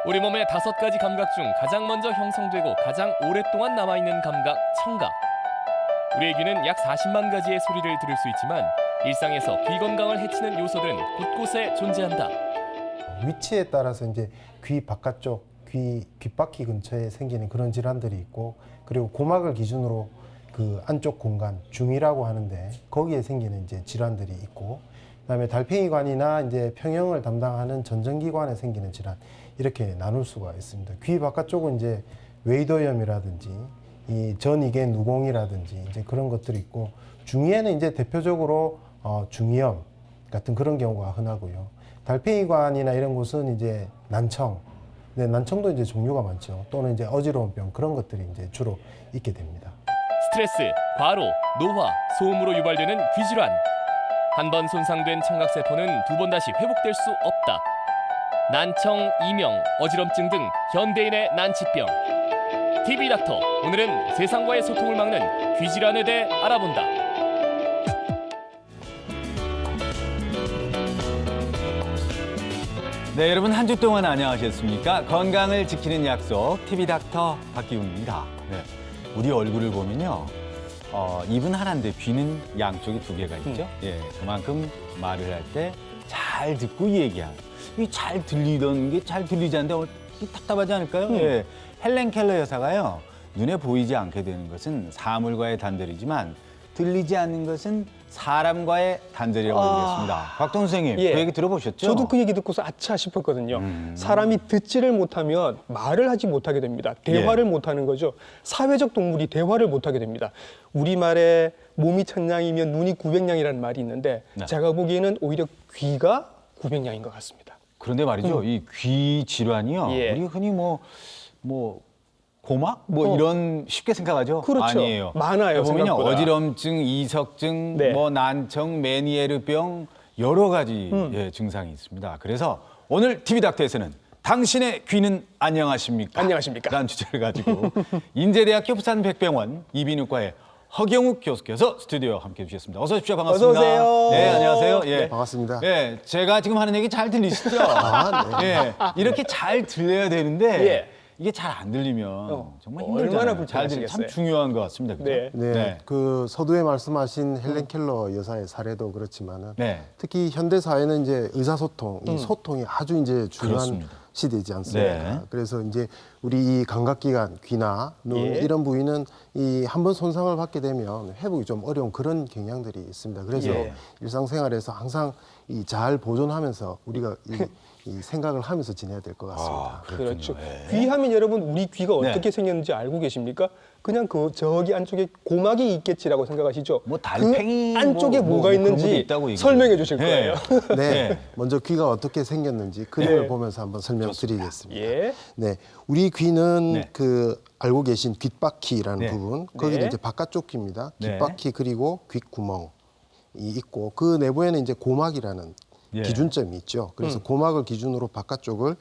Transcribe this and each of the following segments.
우리 몸의 5가지 감각 중 가장 먼저 형성되고 가장 오랫동안 남아있는 감각, 청각. 우리의 귀는 약 40만 가지의 소리를 들을 수 있지만 일상에서 귀 건강을 해치는 요소들은 곳곳에 존재한다. 위치에 따라서 이제 귀 바깥쪽, 귓바퀴 근처에 생기는 그런 질환들이 있고, 그리고 고막을 기준으로 그 안쪽 공간, 중이라고 하는데 거기에 생기는 이제 질환들이 있고, 그다음에 달팽이관이나 이제 평형을 담당하는 전정기관에 생기는 질환, 이렇게 나눌 수가 있습니다. 귀 바깥쪽은 이제 웨이더염이라든지 이 전이개 누공이라든지 이제 그런 것들이 있고, 중이에는 이제 대표적으로 중이염 같은 그런 경우가 흔하고요. 달팽이관이나 이런 곳은 이제 난청, 네, 난청도 이제 종류가 많죠. 또는 이제 어지러운 병, 그런 것들이 이제 주로 있게 됩니다. 스트레스, 과로, 노화, 소음으로 유발되는 귀질환. 한 번 손상된 청각세포는 2번 다시 회복될 수 없다. 난청, 이명, 어지럼증 등 현대인의 난치병. TV 닥터, 오늘은 세상과의 소통을 막는 귀질환에 대해 알아본다. 네, 여러분 한 주 동안 안녕하셨습니까? 건강을 지키는 약속 TV 닥터 박기훈입니다. 네, 우리 얼굴을 보면요, 입은 하나인데 귀는 양쪽에 2개가 있죠. 예, 그만큼 말을 할 때 잘 듣고 얘기하는. 이 잘 들리던 게 잘 들리지 않는데 답답하지 않을까요? 예, 헬렌 켈러 여사가요, 눈에 보이지 않게 되는 것은 사물과의 단절이지만 들리지 않는 것은 사람과의 단절이라고 얘기했습니다. 박동 선생님, 예. 그 얘기 들어보셨죠? 저도 그 얘기 듣고서 아차 싶었거든요. 사람이 듣지를 못하면 말을 하지 못하게 됩니다. 대화를 못하는 거죠. 사회적 동물이 대화를 못하게 됩니다. 우리말에 몸이 1000냥이면 눈이 900냥이라는 말이 있는데 제가 보기에는 오히려 귀가 900냥인 것 같습니다. 그런데 말이죠, 이 귀 질환이요, 예. 우리 흔히 고막? 이런 쉽게 생각하죠? 그렇죠. 아니에요. 많아요, 보면요, 생각보다. 어지럼증, 이석증, 네. 난청, 메니에르병 여러 가지 증상이 있습니다. 그래서 오늘 TV닥터에서는 당신의 귀는 안녕하십니까? 안녕하십니까? 라는 주제를 가지고 인제대학교 부산백병원 이비인후과의 허경욱 교수께서 스튜디오에 함께해 주셨습니다. 어서 오십시오. 반갑습니다. 어서 오세요. 네, 안녕하세요. 예. 반갑습니다. 예, 제가 지금 하는 얘기 잘 들리시죠? 아, 네. 예, 이렇게 잘 들려야 되는데 예. 이게 잘 안 들리면 정말 힘들잖아요. 얼마나 잘 들리면 참 불편하시겠어요. 중요한 것 같습니다. 그죠? 네. 네, 그 서두에 말씀하신 헬렌 켈러 여사의 사례도 그렇지만은 네. 특히 현대 사회는 이제 의사소통, 이 소통이 아주 이제 중요한 그렇습니다. 시대지 않습니까? 네. 그래서 이제 우리 이 감각기관, 귀나 눈 예. 이런 부위는 이 한번 손상을 받게 되면 회복이 좀 어려운 그런 경향들이 있습니다. 그래서 예. 일상생활에서 항상 이 잘 보존하면서 우리가 이 생각을 하면서 지내야 될 것 같습니다. 그렇죠. 예. 귀하면 여러분 우리 귀가 네. 어떻게 생겼는지 알고 계십니까? 그냥 그 저기 안쪽에 고막이 있겠지라고 생각하시죠? 달팽이 그 안쪽에 뭐 뭐가 그런 것도 있는지 있다고 얘기해요. 설명해 주실 네. 거예요. 네, 먼저 귀가 어떻게 생겼는지 그림을 네. 보면서 한번 설명드리겠습니다. 예. 네, 우리 귀는 네. 그 알고 계신 귓바퀴라는 네. 부분, 거기는 네. 이제 바깥쪽 귀입니다. 네. 귓바퀴 그리고 귓구멍이 있고 그 내부에는 이제 고막이라는 예. 기준점이 있죠. 그래서 고막을 기준으로 바깥쪽을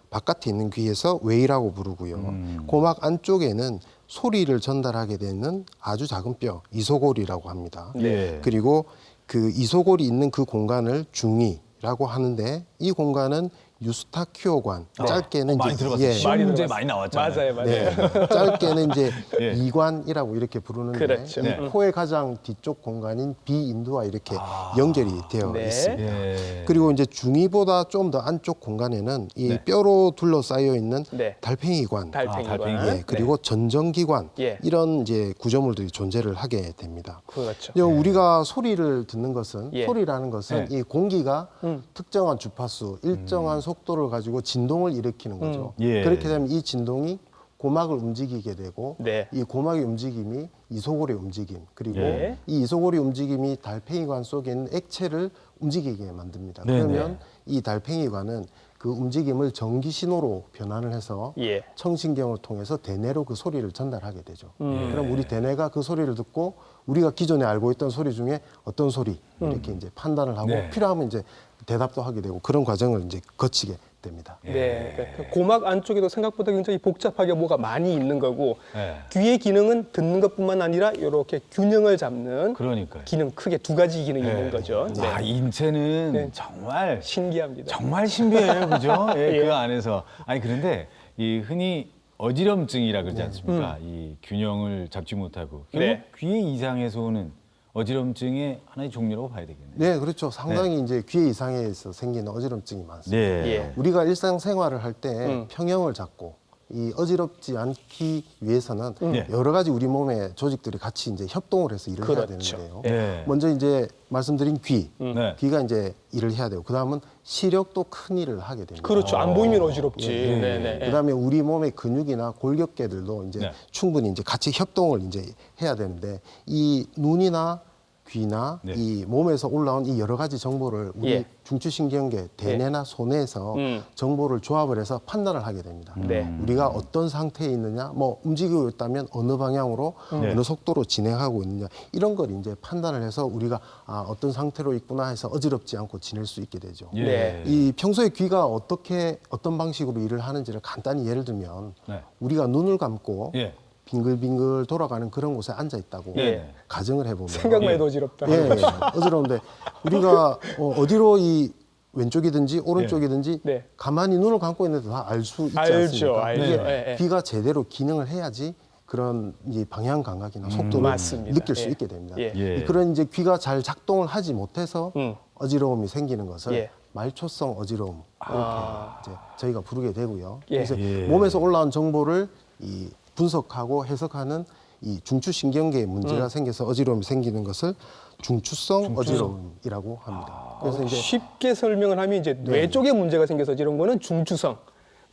바깥에 있는 귀에서 웨이라고 부르고요. 고막 안쪽에는 소리를 전달하게 되는 아주 작은 뼈, 이소골이라고 합니다. 네. 그리고 그 이소골이 있는 그 공간을 중이라고 하는데 이 공간은 유스타키오관, 짧게는 많이 이제 들어봤어요. 시험 많이 문제 들어봤어요. 많이 나왔잖아요. 맞아요. 네, 짧게는 이제 예. 이관이라고 이렇게 부르는데 그렇죠. 이 네. 코의 가장 뒤쪽 공간인 비인두와 이렇게 연결이 되어 네. 있습니다. 예. 그리고 이제 중이보다 좀 더 안쪽 공간에는 이 네. 뼈로 둘러싸여 있는 네. 달팽이관, 달팽이관. 달팽이. 예, 그리고 전정기관 예. 이런 이제 구조물들이 존재를 하게 됩니다. 그렇죠. 이제 우리가 소리를 듣는 것은 예. 소리라는 것은 이 공기가 특정한 주파수, 일정한 속도를 가지고 진동을 일으키는 거죠. 예. 그렇게 되면 이 진동이 고막을 움직이게 되고 네. 이 고막의 움직임이 이소골의 움직임 그리고 예. 이 이소골의 움직임이 달팽이관 속에 있는 액체를 움직이게 만듭니다. 네네. 그러면 이 달팽이관은 그 움직임을 전기 신호로 변환을 해서 예. 청신경을 통해서 대뇌로 그 소리를 전달하게 되죠. 그럼 우리 대뇌가 그 소리를 듣고 우리가 기존에 알고 있던 소리 중에 어떤 소리 이렇게 이제 판단을 하고 네. 필요하면 이제 대답도 하게 되고 그런 과정을 이제 거치게 됩니다. 네, 그러니까 고막 안쪽에도 생각보다 굉장히 복잡하게 뭐가 많이 있는 거고 예. 귀의 기능은 듣는 것뿐만 아니라 이렇게 균형을 잡는 그러니까요. 기능 크게 두 가지 기능이 예. 있는 거죠. 네. 와, 인체는 네. 정말 신기합니다. 정말 신비해요, 그죠? 예, 예. 그 안에서 아니 그런데 이 흔히 어지럼증이라 그러지 않습니까? 이 균형을 잡지 못하고 결국 네. 귀의 이상에서 오는 어지럼증의 하나의 종류라고 봐야 되겠네요. 네, 그렇죠. 상당히 이제 귀의 이상에서 생기는 어지럼증이 많습니다. 네. 예. 우리가 일상생활을 할 때 평형을 잡고 이 어지럽지 않기 위해서는 네. 여러 가지 우리 몸의 조직들이 같이 이제 협동을 해서 일을 해야 그렇죠. 되는데요. 예. 먼저 이제 말씀드린 귀, 네. 귀가 이제 일을 해야 되고, 그 다음은 시력도 큰 일을 하게 됩니다. 그렇죠. 안 보이면 어지럽지. 예. 네, 네. 그 다음에 우리 몸의 근육이나 골격계들도 이제 네. 충분히 이제 같이 협동을 이제 해야 되는데, 이 눈이나 귀나 네. 이 몸에서 올라온 이 여러 가지 정보를 우리 예. 중추신경계, 대뇌나 소뇌에서 정보를 조합을 해서 판단을 하게 됩니다. 네. 우리가 어떤 상태에 있느냐, 뭐 움직이고 있다면 어느 방향으로 네. 어느 속도로 진행하고 있느냐, 이런 걸 이제 판단을 해서 우리가 어떤 상태로 있구나 해서 어지럽지 않고 지낼 수 있게 되죠. 예. 네. 이 평소에 귀가 어떤 방식으로 일을 하는지를 간단히 예를 들면, 네. 우리가 눈을 감고 예. 빙글빙글 돌아가는 그런 곳에 앉아 있다고 예. 가정을 해보면 생각만 해도 어지럽다. 예, 어지러운데 우리가 어디로 이 왼쪽이든지 오른쪽이든지 네. 가만히 눈을 감고 있는데 다 알 수 있지 알죠, 않습니까? 알죠. 이게 예, 예. 귀가 제대로 기능을 해야지 그런 이제 방향 감각이나 속도를 맞습니다. 느낄 수 예. 있게 됩니다. 예. 예. 그런 이제 귀가 잘 작동을 하지 못해서 어지러움이 생기는 것을 예. 말초성 어지러움 이렇게 이제 저희가 부르게 되고요. 예. 그래서 예. 몸에서 올라온 정보를 이 분석하고 해석하는 이 중추신경계에 문제가 생겨서 어지러움이 생기는 것을 중추성 어지러움이라고 합니다. 그래서 이제 쉽게 설명을 하면 이제 뇌 쪽에 문제가 생겨서 어지러운 거는 중추성,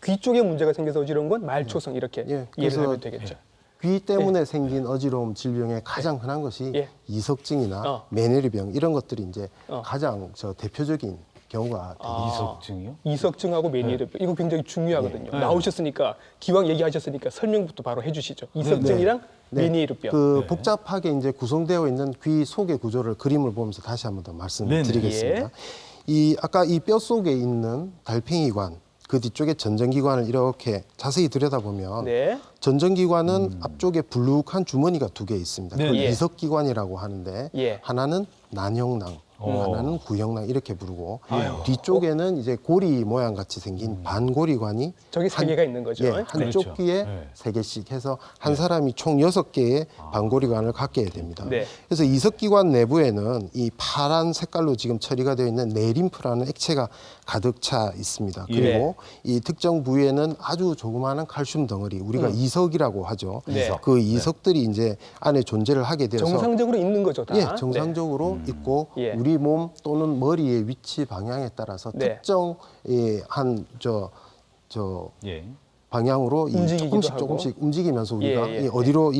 귀 쪽에 문제가 생겨서 어지러운 건 말초성 이렇게 예, 이해를 그래서 하면 되겠죠. 귀 때문에 생긴 어지러움 질병의 가장 흔한 것이 예. 이석증이나 메니르병 이런 것들이 이제 어. 가장 대표적인 경우가 되겠죠. 이석증이요? 이석증하고 메니르병 이거 굉장히 중요하거든요. 나오셨으니까 기왕 얘기하셨으니까 설명부터 바로 해주시죠. 이석증이랑 메니르병. 그 복잡하게 이제 구성되어 있는 귀 속의 구조를 그림을 보면서 다시 한번 더 말씀드리겠습니다. 예. 이 아까 이 뼈 속에 있는 달팽이관, 그 뒤쪽에 전정기관을 이렇게 자세히 들여다보면 네. 전정기관은 앞쪽에 불룩한 주머니가 두 개 있습니다. 네. 그걸 예. 이석기관이라고 하는데 예. 하나는 난형낭, 하나는 구형낭 이렇게 부르고 뒤쪽에는 이제 고리 모양 같이 생긴 반고리관이 저기 세 개가 있는 거죠. 예, 한쪽 그렇죠. 귀에 네. 세 개씩 해서 한 사람이 총 6개의 반고리관을 갖게 됩니다. 네. 그래서 이석기관 내부에는 이 파란 색깔로 지금 처리가 되어 있는 내림프라는 액체가 가득 차 있습니다. 그리고 이 특정 부위에는 아주 조그마한 칼슘 덩어리, 우리가 이석이라고 하죠. 네. 그 이석들이 이제 안에 존재를 하게 되어서 정상적으로 있는 거죠, 다. 예, 정상적으로 있고 예. 우리 몸 또는 머리의 위치 방향에 따라서 네. 특정 한 예. 방향으로 움직이기도 하고. 조금씩 움직이면서 우리가 예, 예, 어디로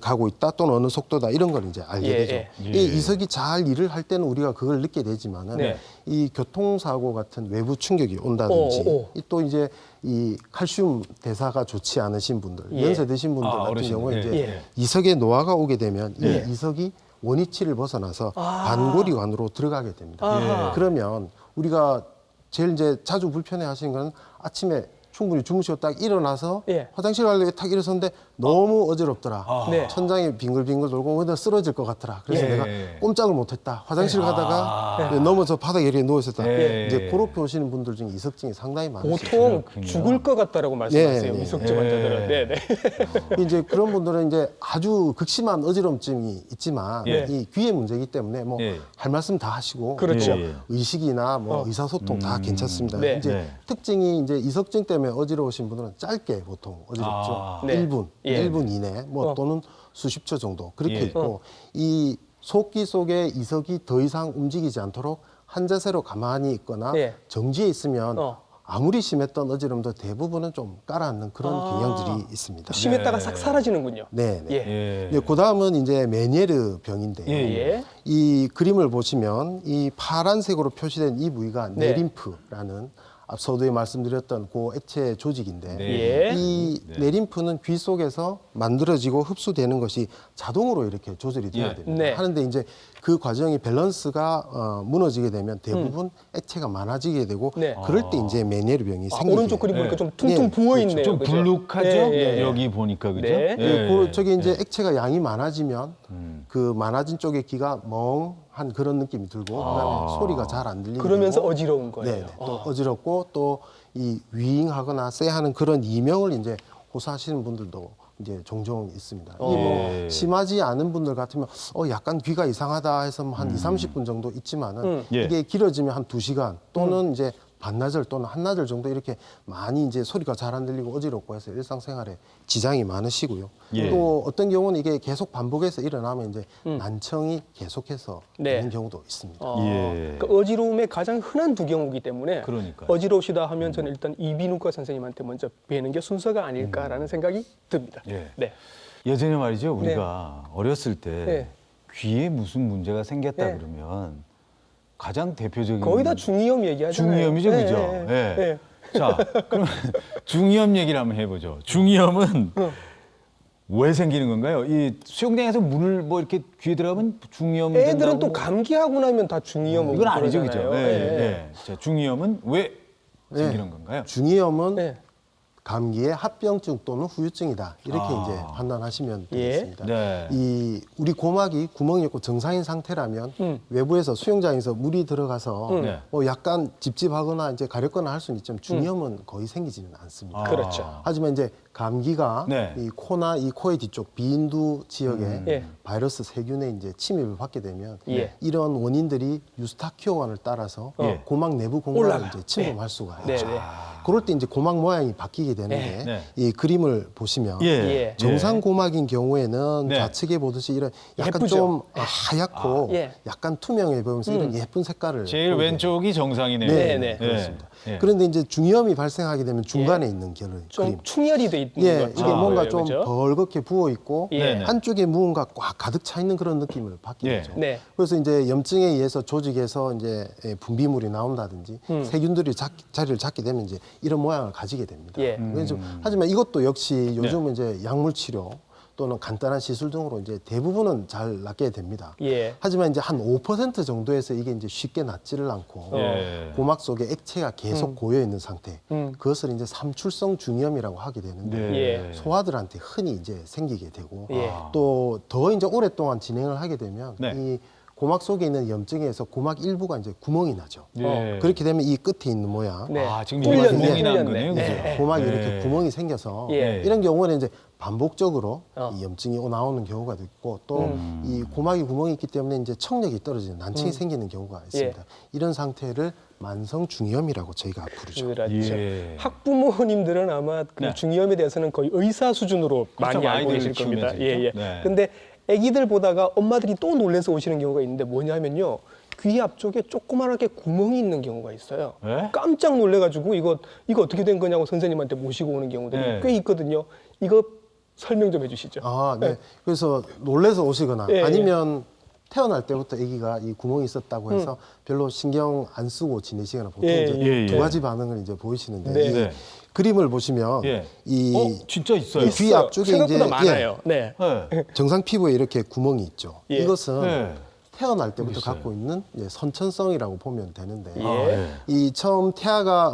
가고 있다 또는 어느 속도다 이런 걸 이제 알게 예, 되죠. 예. 이 이석이 잘 일을 할 때는 우리가 그걸 느끼게 되지만은 네. 이 교통사고 같은 외부 충격이 온다든지 또 이제 이 칼슘 대사가 좋지 않으신 분들, 예. 연세 드신 분들 같은 어르신들. 경우에 예, 이제 예. 이석에 노화가 오게 되면 이 이석이 원위치를 벗어나서 반고리관으로 들어가게 됩니다. 아하. 그러면 우리가 제일 이제 자주 불편해하시는 건 아침에 충분히 주무시고 딱 일어나서 예. 화장실 가려고 딱 일어섰는데 너무 어지럽더라. 네. 천장이 빙글빙글 돌고 어디다 쓰러질 것 같더라. 그래서 예. 내가 꼼짝을 못했다. 화장실 가다가 넘어져 바닥에 이렇게 누워있었다. 예. 이제 그렇게 오시는 분들 중에 이석증이 상당히 많으시죠. 보통 그렇군요. 죽을 것 같다라고 말씀하세요. 예, 예. 이석증 환자들은. 네, 네. 이제 그런 분들은 이제 아주 극심한 어지럼증이 있지만 예. 이 귀의 문제이기 때문에 뭐 예. 할 말씀 다 하시고 그렇죠. 뭐 의식이나 뭐 의사소통 다 괜찮습니다. 네. 이제 네. 특징이 이제 이석증 때문에 어지러우신 분들은 짧게 보통 어지럽죠. 아. 네. 1분, 예. 1분 이내 뭐 또는 수십 초 정도 그렇게 예. 있고 이 속귀 속에 이석이 더 이상 움직이지 않도록 한 자세로 가만히 있거나 예. 정지해 있으면 어. 아무리 심했던 어지럼도 대부분은 좀 깔아앉는 그런 경향들이 있습니다. 심했다가 싹 사라지는군요. 네. 네. 예. 예. 그 다음은 이제 메니에르 병인데요. 예. 이 그림을 보시면 이 파란색으로 표시된 이 부위가 네. 내림프라는 서두에 말씀드렸던 그 액체 조직인데 네. 예. 이 내림프는 귀 속에서 만들어지고 흡수되는 것이 자동으로 이렇게 조절이 돼야 예. 됩니다. 네. 하는데 이제 그 과정이 밸런스가 무너지게 되면 대부분 액체가 많아지게 되고 네. 그럴 때 이제 메니에르 병이 아, 생기게 오른쪽 그림 보니까 예. 좀 퉁퉁 예, 부어 있네요. 좀 그죠? 불룩하죠? 예, 예. 여기 보니까 그죠? 네. 그 저게 이제 액체가 양이 많아지면 그 많아진 쪽의 귀가 멍한 그런 느낌이 들고 그다음에 소리가 잘 안 들리고 그러면서 어지러운 거예요. 네, 또 어지럽고 또 이 윙하거나 쎄하는 그런 이명을 이제 호소하시는 분들도 이제 종종 있습니다. 이 뭐 심하지 않은 분들 같으면 약간 귀가 이상하다 해서 뭐한 20-30분 정도 있지만은 예. 이게 길어지면 한 2시간 또는 이제 반나절 또는 한나절 정도 이렇게 많이 이제 소리가 잘 안 들리고 어지럽고 해서 일상생활에 지장이 많으시고요. 예. 또 어떤 경우는 이게 계속 반복해서 일어나면 이제 난청이 계속해서 네. 있는 경우도 있습니다. 예. 그러니까 어지러움의 가장 흔한 두 경우이기 때문에 그러니까요. 어지러우시다 하면 저는 일단 이비인후과 선생님한테 먼저 뵈는 게 순서가 아닐까라는 생각이 듭니다. 예. 네. 예전에 말이죠. 우리가 어렸을 때 네. 귀에 무슨 문제가 생겼다 네. 그러면 가장 대표적인 거의 다 중이염 얘기하잖아요. 중이염이죠, 네, 그죠? 네, 예. 네. 자, 그러면 중이염 얘기를 한번 해보죠. 중이염은 왜 생기는 건가요? 이 수영장에서 물을 뭐 이렇게 귀에 들어가면 중이염 애들은 된다고 또 감기하고 나면 다 중이염 이건 아니죠, 그죠? 그러잖아요. 예, 네. 예. 자, 중이염은 왜 생기는 건가요? 중이염은 네. 감기의 합병증 또는 후유증이다 이렇게 아. 이제 판단하시면 예. 되겠습니다. 네. 이 우리 고막이 구멍이 없고 정상인 상태라면 외부에서 수영장에서 물이 들어가서 네. 뭐 약간 찝찝하거나 이제 가렵거나 할 수는 있지만 중이염은 거의 생기지는 않습니다. 아. 그렇죠. 하지만 이제 감기가 네. 이 코나 이 코의 뒤쪽 비인두 지역에 예. 바이러스 세균의 이제 침입을 받게 되면 예. 이런 원인들이 유스타키오환을 따라서 예. 고막 내부 공간을 올라가요. 이제 침범할 수가 네, 있죠. 네. 그럴 때 이제 고막 모양이 바뀌게 되는데 네. 이 그림을 보시면 예. 정상 고막인 경우에는 네. 좌측에 보듯이 이런 약간 예쁘죠? 좀 하얗고 예. 약간 투명해 보면서 이런 예쁜 색깔을 제일 보이게 왼쪽이 정상이네요. 네, 네. 그렇습니다. 예. 그런데 이제 중이염이 발생하게 되면 중간에 있는 그림. 좀 충혈이 돼 있는 예, 것 이게 같아요. 뭔가 좀 그죠? 벌겋게 부어 있고 예. 네네. 한쪽에 무언가 꽉 가득 차 있는 그런 느낌을 받게 예. 되죠. 네. 그래서 이제 염증에 의해서 조직에서 이제 분비물이 나온다든지 세균들이 자리를 잡게 되면 이제 이런 모양을 가지게 됩니다. 예. 그래서 하지만 이것도 역시 요즘은 이제 약물 치료 또는 간단한 시술 등으로 이제 대부분은 잘 낫게 됩니다. 예. 하지만 이제 한 5% 정도에서 이게 이제 쉽게 낫지를 않고 예. 고막 속에 액체가 계속 고여 있는 상태, 그것을 이제 삼출성 중이염이라고 하게 되는데 네. 예. 소아들한테 흔히 이제 생기게 되고 예. 또 더 이제 오랫동안 진행을 하게 되면 네. 이 고막 속에 있는 염증에서 고막 일부가 이제 구멍이 나죠. 예. 그렇게 되면 이 끝에 있는 모양, 네. 아, 지금 뚫렸네, 구멍이 난 뚫렸네. 거네요, 그죠? 네. 고막에 예. 이렇게 구멍이 생겨서 예. 이런 경우는 이제 반복적으로 어. 이 염증이 나오는 경우가 있고 또 이 고막에 구멍이 있기 때문에 이제 청력이 떨어지는 난청이 생기는 경우가 있습니다. 이런 상태를 만성 중이염이라고 저희가 부르죠. 그렇죠. 예. 학부모님들은 아마 그 네. 중이염에 대해서는 거의 의사 수준으로 많이 알고 아이들 계실 겁니다. 키우면서 예, 예. 있죠? 네. 근데 아기들 보다가 엄마들이 또 놀래서 오시는 경우가 있는데 뭐냐면요. 귀 앞쪽에 조그맣게 구멍이 있는 경우가 있어요. 예? 깜짝 놀래가지고 이거 어떻게 된 거냐고 선생님한테 모시고 오는 경우들이 네. 꽤 있거든요. 이거 설명 좀 해주시죠. 아, 네. 그래서 놀래서 오시거나 예, 아니면 태어날 때부터 아기가 이 구멍이 있었다고 해서 별로 신경 안 쓰고 지내시거나 보통 예, 이제 예, 예. 두 가지 반응을 이제 보이시는데 네. 이 네. 그림을 보시면 예. 이 진짜 있어요. 귀 있어요. 앞쪽에 생각보다 이제 많아요. 네. 예. 정상 피부에 이렇게 구멍이 있죠. 예. 이것은 네. 태어날 때부터 있어요. 갖고 있는 이제 선천성이라고 보면 되는데 예. 아, 예. 이 처음 태아가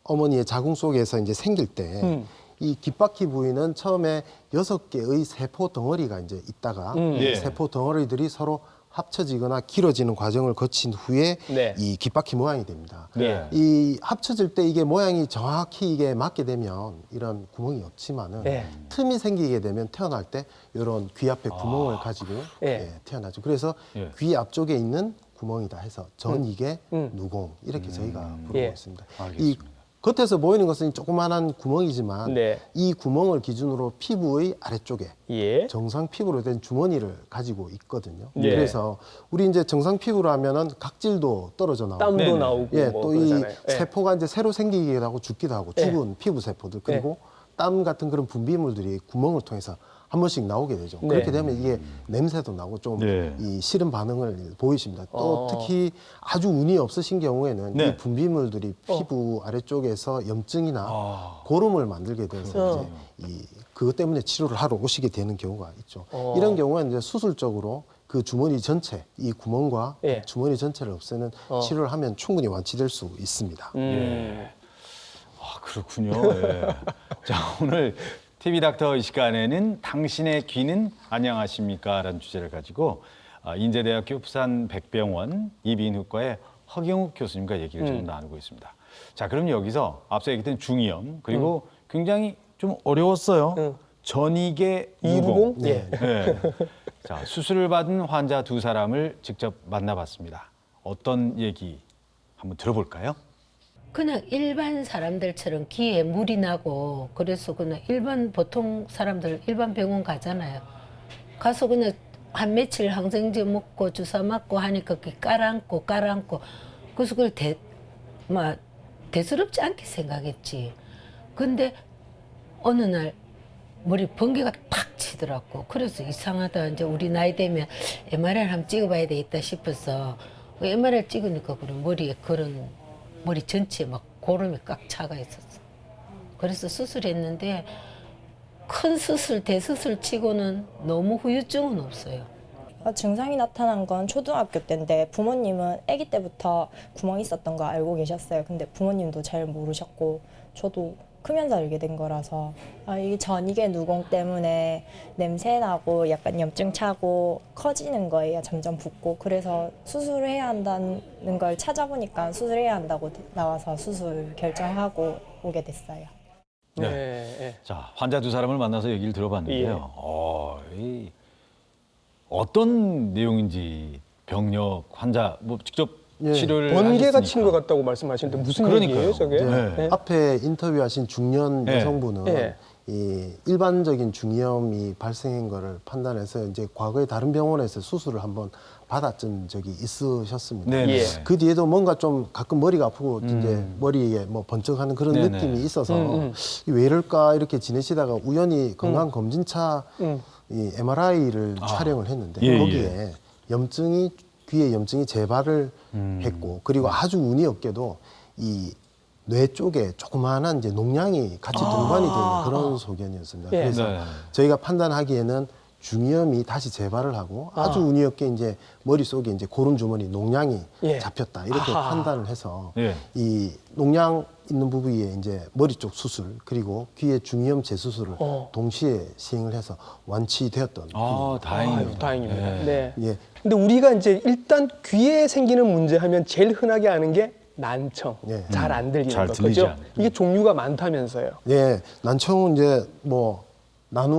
어머니의 자궁 속에서 이제 생길 때 이 귓바퀴 부위는 처음에 6개의 세포 덩어리가 이제 있다가 예. 이 세포 덩어리들이 서로 합쳐지거나 길어지는 과정을 거친 후에 네. 이 귓바퀴 모양이 됩니다. 네. 이 합쳐질 때 이게 모양이 정확히 이게 맞게 되면 이런 구멍이 없지만은 네. 틈이 생기게 되면 태어날 때 이런 귀 앞에 구멍을 가지고 예. 예, 태어나죠. 그래서 예. 귀 앞쪽에 있는 구멍이다 해서 전이계 누공 이렇게 저희가 부르고 예. 있습니다. 알겠습니다. 이 겉에서 보이는 것은 조그마한 구멍이지만 네. 이 구멍을 기준으로 피부의 아래쪽에 예. 정상 피부로 된 주머니를 가지고 있거든요. 네. 그래서 우리 이제 정상 피부로 하면은 각질도 떨어져 나오고 땀도 네네. 나오고 예, 뭐 또 이 그러잖아요. 예. 세포가 이제 새로 생기기도 하고 죽기도 하고 예. 죽은 피부 세포들 그리고 땀 같은 그런 분비물들이 구멍을 통해서 한 번씩 나오게 되죠. 네. 그렇게 되면 이게 냄새도 나고 좀 네. 이 싫은 반응을 보이십니다. 또 특히 아주 운이 없으신 경우에는 네. 이 분비물들이 피부 아래쪽에서 염증이나 고름을 만들게 돼서 이제 그것 때문에 치료를 하러 오시게 되는 경우가 있죠. 이런 경우에는 이제 수술적으로 그 주머니 전체, 이 구멍과 예. 주머니 전체를 없애는 치료를 하면 충분히 완치될 수 있습니다. 아, 그렇군요. 예. 자, 오늘 TV 닥터 이 시간에는 당신의 귀는 안녕하십니까? 라는 주제를 가지고 인제대학교 부산백병원 이비인후과의 허경욱 교수님과 얘기를 좀 나누고 있습니다. 자, 그럼 여기서 앞서 얘기했던 중이염 그리고 굉장히 좀 어려웠어요. 전이계 이루공? 유공. 예. 네. 자, 수술을 받은 환자 두 사람을 직접 만나봤습니다. 어떤 얘기 한번 들어볼까요? 그냥 일반 사람들처럼 귀에 물이 나고 그래서 그냥 일반 보통 사람들 일반 병원 가잖아요. 가서 그냥 한 며칠 항생제 먹고 주사 맞고 하니까 그게 깔아앉고 그래서 그걸 대수롭지 않게 생각했지. 근데 어느 날 머리 번개가 탁 치더라고. 그래서 이상하다. 이제 우리 나이 되면 MRI 한번 찍어봐야 되겠다 싶어서 MRI 찍으니까 그런 머리에 그런 머리 전체에 막 고름이 꽉 차가 있었어. 그래서 수술했는데 큰 수술, 대수술 치고는 너무 후유증은 없어요. 증상이 나타난 건 초등학교 때인데 부모님은 아기 때부터 구멍이 있었던 거 알고 계셨어요. 근데 부모님도 잘 모르셨고 저도 크면서 알게 된 거라서 이 전이계 누공 때문에 냄새 나고 약간 염증 차고 커지는 거예요. 점점 붓고. 그래서 수술을 해야 한다는 걸 찾아보니까 수술해야 한다고 나와서 수술 결정하고 오게 됐어요. 네. 네. 자, 환자 두 사람을 만나서 얘기를 들어봤는데요. 예. 어떤 내용인지 병력, 환자 뭐 직접 예. 치료를 번개가 하셨으니까. 친 것 같다고 말씀하시는데 무슨 그러니까요. 얘기예요, 저게? 이제 네. 앞에 인터뷰하신 중년 네. 여성분은 네. 이 일반적인 중이염이 발생한 거를 판단해서 이제 과거에 다른 병원에서 수술을 한번 받았던 적이 있으셨습니다. 네. 예. 그 뒤에도 뭔가 좀 가끔 머리가 아프고 이제 머리에 뭐 번쩍하는 그런 네네. 느낌이 있어서 왜 이럴까 이렇게 지내시다가 우연히 건강 검진차 이 MRI를 촬영을 했는데 예, 거기에 염증이 귀에 염증이 재발을 했고 그리고 아주 운이 없게도 이 뇌 쪽에 조그마한 이제 농양이 같이 동반이 되는 그런 소견이었습니다. 예. 그래서 네. 저희가 판단하기에는 중이염이 다시 재발을 하고 아주 운이 없게 이제 머릿속에 이제 고름 주머니 농양이 예. 잡혔다 이렇게 아하. 판단을 해서 예. 이 농양 있는 부위에 이제 머리 쪽 수술 그리고 귀의 중이염 재수술을 동시에 시행을 해서 완치되었던 아, 다행이네요. 아유, 다행입니다. 예. 네. 예. 근데 우리가 이제 일단 귀에 생기는 문제 하면 제일 흔하게 아는 게 난청, 예. 잘 안 들리는 잘 거, 들리지 그죠? 않는. 이게 종류가 많다면서요. 예, 난청은 이제 뭐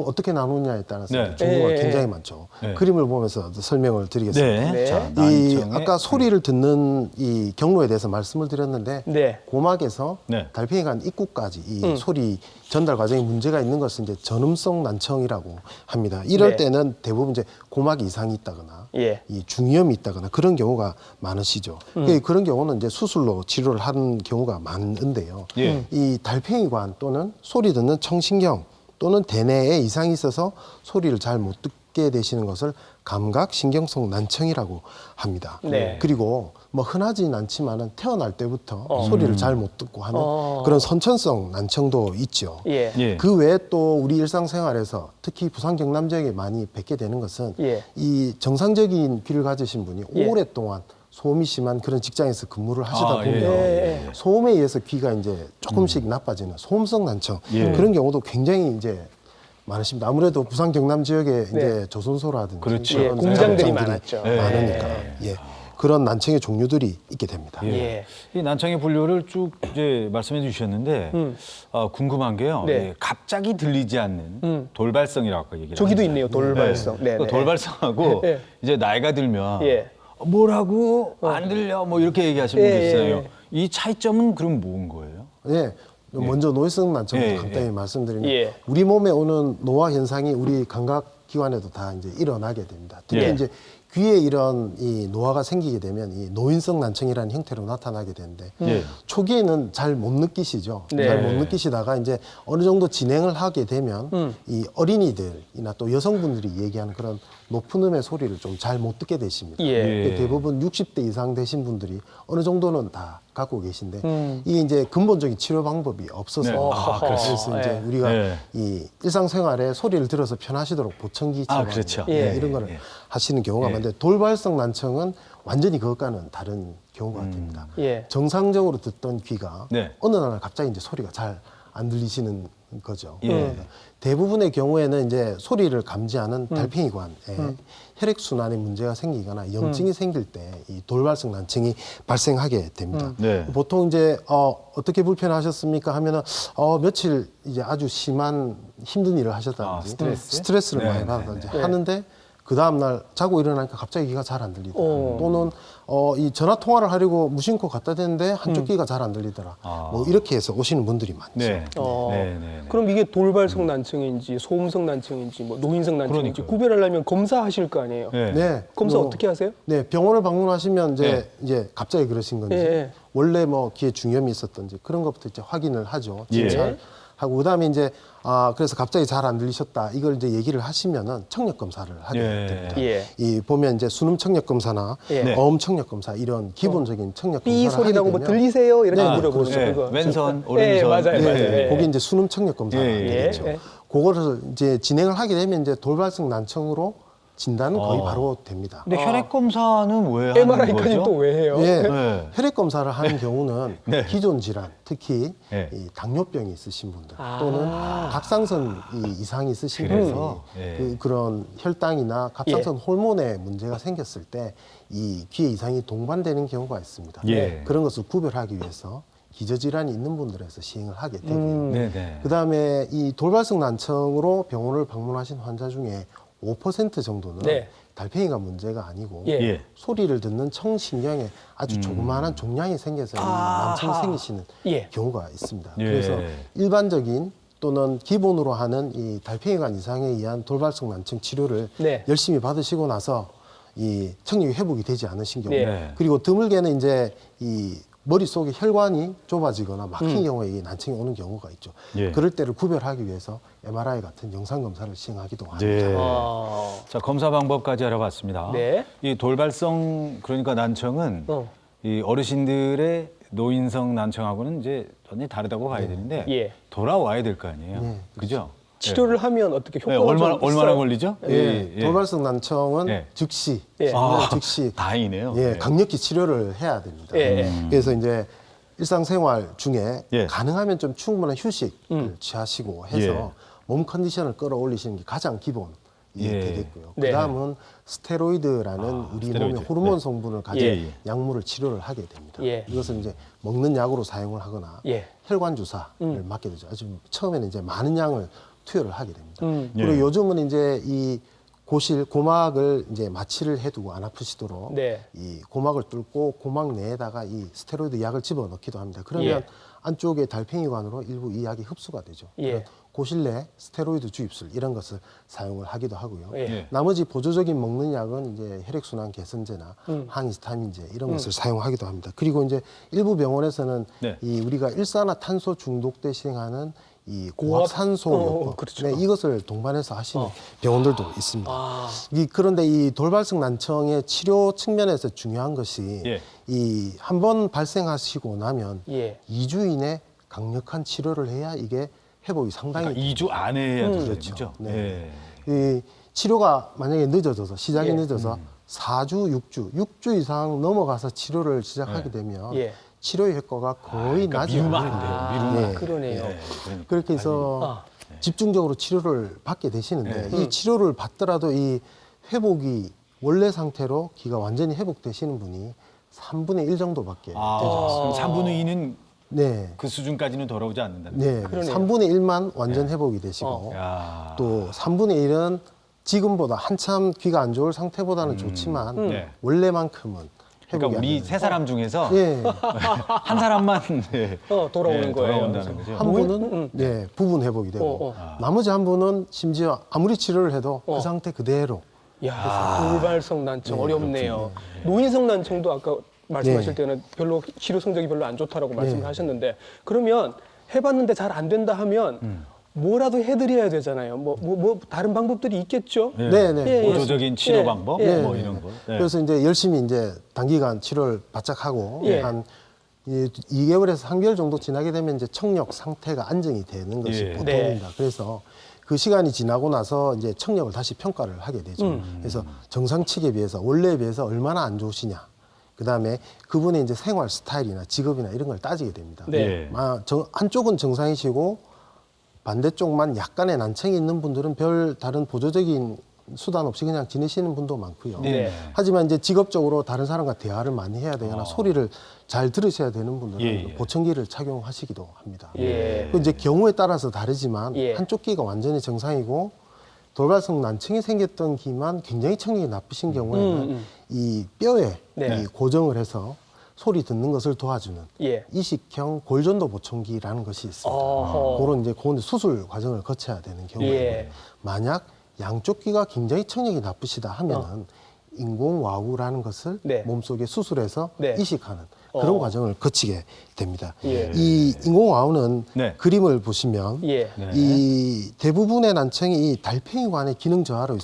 어떻게 나누냐에 따라서 네. 종류가 예, 예. 굉장히 많죠. 네. 그림을 보면서 설명을 드리겠습니다. 네. 자, 이 난청의- 아까 소리를 듣는 이 경로에 대해서 말씀을 드렸는데 네. 고막에서 네. 달팽이가 간 입구까지 이 소리 전달 과정에 문제가 있는 것은 이제 전음성 난청이라고 합니다. 이럴 네. 때는 대부분 이제 고막 이상이 있다거나 예. 이 중이염이 있다거나 그런 경우가 많으시죠. 그런 경우는 이제 수술로 치료를 하는 경우가 많은데요. 예. 이 달팽이관 또는 소리 듣는 청신경 또는 대뇌에 이상이 있어서 소리를 잘 못 듣게 되시는 것을 감각 신경성 난청이라고 합니다. 네. 그리고 뭐 흔하진 않지만은 태어날 때부터 소리를 잘 못 듣고 하는 어. 그런 선천성 난청도 있죠. 예. 예. 그 외에 또 우리 일상생활에서 특히 부산 경남 지역에 많이 뵙게 되는 것은 예. 이 정상적인 귀를 가지신 분이 예. 오랫동안 소음이 심한 그런 직장에서 근무를 하시다 아, 보면 예. 소음에 의해서 귀가 이제 조금씩 나빠지는 소음성 난청 예. 그런 경우도 굉장히 이제 많으십니다. 아무래도 부산 경남 지역에 이제 조선소라든지 그렇죠. 예, 그런 공장들이 작업장들이 많았죠. 많으니까 예. 그런 난청의 종류들이 있게 됩니다. 예. 이 난청의 분류를 쭉 이제 말씀해 주셨는데 궁금한 게요. 네. 예, 갑자기 들리지 않는 돌발성이라고 아까 얘기를 저기도 하셨잖아요. 있네요, 돌발성. 네. 그 돌발성하고 예. 이제 나이가 들면 예. 뭐라고 안 들려 뭐 이렇게 얘기하시는 분이 예, 있어요. 예. 이 차이점은 그럼 뭔 거예요? 예. 먼저 노이성 난청부터 예, 간단히 예. 말씀드리면 예. 우리 몸에 오는 노화 현상이 우리 감각기관에도 다 이제 일어나게 됩니다. 특히 예. 이제 귀에 이런 이 노화가 생기게 되면 이 노인성 난청이라는 형태로 나타나게 되는데 예. 초기에는 잘 못 느끼시죠. 네. 잘 못 느끼시다가 이제 어느 정도 진행을 하게 되면 이 어린이들이나 또 여성분들이 얘기하는 그런 높은 음의 소리를 좀 잘 못 듣게 되십니다. 예. 대부분 60대 이상 되신 분들이 어느 정도는 다 갖고 계신데 이게 이제 근본적인 치료 방법이 없어서 네. 아, 그래서 이제 예. 우리가 네. 이 일상생활에 소리를 들어서 편하시도록 보청기 처방 그렇죠. 예. 이런 거를 예. 하시는 경우가 많은데 돌발성 난청은 완전히 그것과는 다른 경우가 됩니다. 예. 정상적으로 듣던 귀가 네. 어느 날 갑자기 이제 소리가 잘 안 들리시는 거죠. 예. 대부분의 경우에는 이제 소리를 감지하는 달팽이관에 혈액 순환에 문제가 생기거나 염증이 생길 때 이 돌발성 난청이 발생하게 됩니다. 네. 보통 이제 어떻게 불편하셨습니까 하면은 며칠 이제 아주 심한 힘든 일을 하셨다든지 스트레스를 네, 많이 네, 받았다든지 네. 하는데 그 다음 날 자고 일어나니까 갑자기 귀가 잘 안 들리더라. 또는 이 전화 통화를 하려고 무심코 갖다 대는데 한쪽 귀가 잘 안 들리더라. 뭐 이렇게 해서 오시는 분들이 많죠. 네. 어. 네, 네, 네. 그럼 이게 돌발성 난청인지 소음성 난청인지 뭐 노인성 난청인지 그러니까요. 구별하려면 검사하실 거 아니에요? 네. 네. 검사 뭐, 어떻게 하세요? 네, 병원을 방문하시면 이제 갑자기 그러신 건지 예. 원래 뭐 귀에 중염이 있었던지 그런 것부터 이제 확인을 하죠. 예. 하고 그다음에 이제 그래서 갑자기 잘 안 들리셨다 이걸 이제 얘기를 하시면은 청력 검사를 하게 예. 됩니다. 예. 이 보면 이제 순음 청력 검사나 예. 네. 어음 청력 검사 이런 기본적인 청력 검사를 삐 소리 나고 뭐 하게 되면 들리세요? 이렇게 네, 물어보는 네. 거. 그거. 왼손, 예, 오른손. 맞아요, 네. 맞아요. 예. 그게 이제 순음 청력 검사가 예, 예. 되겠죠. 예. 그거를 이제 진행을 하게 되면 이제 돌발성 난청으로 진단은 거의 바로 됩니다. 근데 혈액 검사는 왜 하는 MRI까지 거죠? 또 왜 해요? 예, 네. 혈액 검사를 하는 경우는 네. 기존 질환, 특히 네. 이 당뇨병이 있으신 분들 아. 또는 갑상선 이상이 있으신 분들이 그래서? 예. 그런 혈당이나 갑상선 호르몬에 문제가 생겼을 때 이 귀에 이상이 동반되는 경우가 있습니다. 예. 그런 것을 구별하기 위해서 기저질환이 있는 분들에서 시행을 하게 되고요. 네, 네. 그다음에 이 돌발성 난청으로 병원을 방문하신 환자 중에 5% 정도는 네. 달팽이가 문제가 아니고 예. 예. 소리를 듣는 청신경에 아주 조그마한 종양이 생겨서 이 아하. 난청이 생기시는 예. 경우가 있습니다. 예. 그래서 일반적인 또는 기본으로 하는 이 달팽이관 이상에 의한 돌발성 난청 치료를 네. 열심히 받으시고 나서 이 청력이 회복이 되지 않으신 경우 네. 그리고 드물게는 이제 이 머릿속에 혈관이 좁아지거나 막힌 경우에 이 난청이 오는 경우가 있죠. 예. 그럴 때를 구별하기 위해서 MRI 같은 영상 검사를 시행하기도 합니다. 네. 아. 자, 검사 방법까지 알아봤습니다. 네. 이 돌발성 그러니까 난청은 이 어르신들의 노인성 난청하고는 이제 완전히 다르다고 봐야 되는데 예. 돌아와야 될 거 아니에요. 네, 그죠? 치료를 하면 어떻게 네, 효과가 얼마나 좀 있어요? 얼마나 걸리죠? 예, 돌발성 난청은 예. 즉시, 예. 아, 즉시 다행이네요. 예, 네. 강력히 치료를 해야 됩니다. 예. 그래서 이제 일상생활 중에 예. 가능하면 좀 충분한 휴식을 취하시고 해서 예. 몸 컨디션을 끌어올리시는 게 가장 기본이 예. 되겠고요. 네. 그다음은 스테로이드라는 우리 스테로이드. 몸의 호르몬 네. 성분을 가진 예, 예. 약물을 치료를 하게 됩니다. 예. 이것은 이제 먹는 약으로 사용을 하거나 예. 혈관 주사를 맞게 되죠. 아주 처음에는 이제 많은 양을 투여를 하게 됩니다. 예. 그리고 요즘은 이제 이 고막을 이제 마취를 해두고 안 아프시도록 네. 이 고막을 뚫고 고막 내에다가 이 스테로이드 약을 집어넣기도 합니다. 그러면 예. 안쪽에 달팽이관으로 일부 이 약이 흡수가 되죠. 예. 그런 고실 내 스테로이드 주입술 이런 것을 사용을 하기도 하고요. 예. 나머지 보조적인 먹는 약은 이제 혈액순환 개선제나 항히스타민제 이런 것을 사용하기도 합니다. 그리고 이제 일부 병원에서는 네. 이 우리가 일산화탄소 중독 때 시행하는 이 고압? 고압산소요법 그렇죠. 네, 이것을 동반해서 하시는 병원들도 있습니다. 아. 그런데 이 돌발성 난청의 치료 측면에서 중요한 것이 예. 이 한 번 발생하시고 나면 예. 2주 이내 강력한 치료를 해야 이게 회복이 상당히 그러니까 2주 안에 해야 되는 그렇죠. 거죠. 네. 예. 이 치료가 만약에 늦어져서 시작이 예. 늦어서 4주, 6주 이상 넘어가서 치료를 시작하게 되면 예. 치료의 효과가 거의 그러니까 나지 미루면 않아요. 안 돼요. 아, 미루면. 그러네요. 예. 그러니까. 그렇게 해서 집중적으로 치료를 받게 되시는데 이 치료를 받더라도 이 회복이 원래 상태로 귀가 완전히 회복되시는 분이 3분의 1 정도밖에 되지 않습니다. 그럼 3분의 2는 네. 그 수준까지는 돌아오지 않는다는 네. 그러네요. 3분의 1만 완전 회복이 되시고 거죠. 야. 또 3분의 1은 지금보다 한참 귀가 안 좋을 상태보다는 좋지만 네. 원래만큼은 회복이 그러니까 안 우리 되는 세 사람 중에서 예. 한 사람만 네. 돌아오는 네, 거예요. 돌아온다는 거죠. 한 분은 부분 회복이 되고 어. 나머지 한 분은 심지어 아무리 치료를 해도 그 상태 그대로 야, 돌발성 난청 어렵네요. 노인성 난청도 아까 말씀하실 네. 때는 별로 치료 성적이 별로 안 좋다라고 말씀을 하셨는데 그러면 해봤는데 잘 안 된다 하면 뭐라도 해드려야 되잖아요. 뭐 다른 방법들이 있겠죠? 네, 네. 예, 예. 보조적인 치료 예. 방법 예. 뭐 이런 거. 네. 그래서 이제 열심히 이제 단기간 치료를 바짝 하고 예. 한 2개월에서 3개월 정도 지나게 되면 이제 청력 상태가 안정이 되는 것이 예. 보통입니다. 그래서 그 시간이 지나고 나서 이제 청력을 다시 평가를 하게 되죠. 그래서 정상치에 비해서 원래에 비해서 얼마나 안 좋으시냐. 그다음에 그분의 이제 생활 스타일이나 직업이나 이런 걸 따지게 됩니다. 네. 한쪽은 정상이시고 반대쪽만 약간의 난청이 있는 분들은 별 다른 보조적인 수단 없이 그냥 지내시는 분도 많고요. 네. 하지만 이제 직업적으로 다른 사람과 대화를 많이 해야 되거나 소리를 잘 들으셔야 되는 분들은 예, 예. 보청기를 착용하시기도 합니다. 예. 그 이제 경우에 따라서 다르지만 예. 한쪽 귀가 완전히 정상이고 돌발성 난청이 생겼던 귀만 굉장히 청력이 나쁘신 경우에는 이 뼈에 네. 이 고정을 해서 소리 듣는 것을 도와주는 예. 이식형 골전도 보청기라는 것이 있습니다. 어허. 그런 이제 그건 수술 과정을 거쳐야 되는 경우에 예. 만약 양쪽 귀가 굉장히 청력이 나쁘시다 하면은 인공와우라는 것을 네. 몸속에 수술해서 네. 이식하는 그런 어. 과정을 거치게 됩니다. 예. 이 인공와우는 네. 그림을 보시면 예. 네. 이 대부분의 난청이 이 달팽이관의 기능 저하로